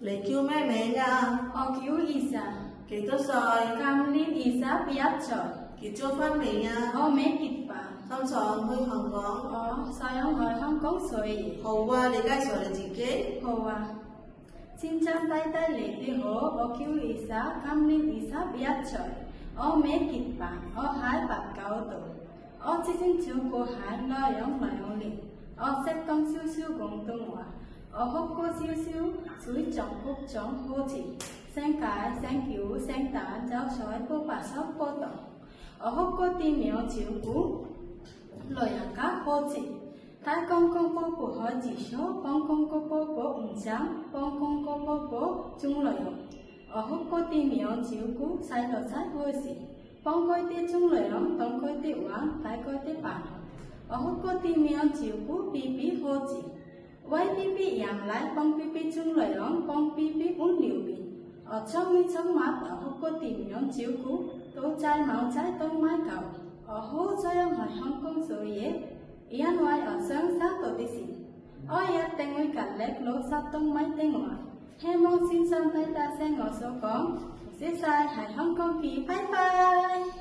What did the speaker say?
你叫咩名㗎？我叫Isa，幾多歲？今年21歲。結咗婚未啊？我未結婚。心想去香港。我想去香港做嘢。好啊，你介紹你自己。好啊，先生太太你哋好，我叫Isa，今年21歲。我未結婚，我喺北九度。我之前照顧喺內容年，我識講少少廣東話。我學過少少水狀曲種，好似聲解、聲橋、聲彈、走水、波白手、波動。我學過點樣照顧老人家，好似睇公公婆婆開廁所，幫公公婆婆唔想，幫公公婆婆種內容。我學過點樣照顧細路仔開始，幫佢哋種內容，當佢哋玩，帶佢哋扮。我學過點樣照顧 BB 好似餵 BB 飲奶，幫 BB 種內容，幫 BB 換尿片。我從呢種馬頭學過點樣照顧到仔貓仔都買狗。我好想喺香港做嘢，因為我想收到啲錢。我一定會盡力60都買定埋。希望先生睇大聲我所講，謝曬喺香港見，拜拜。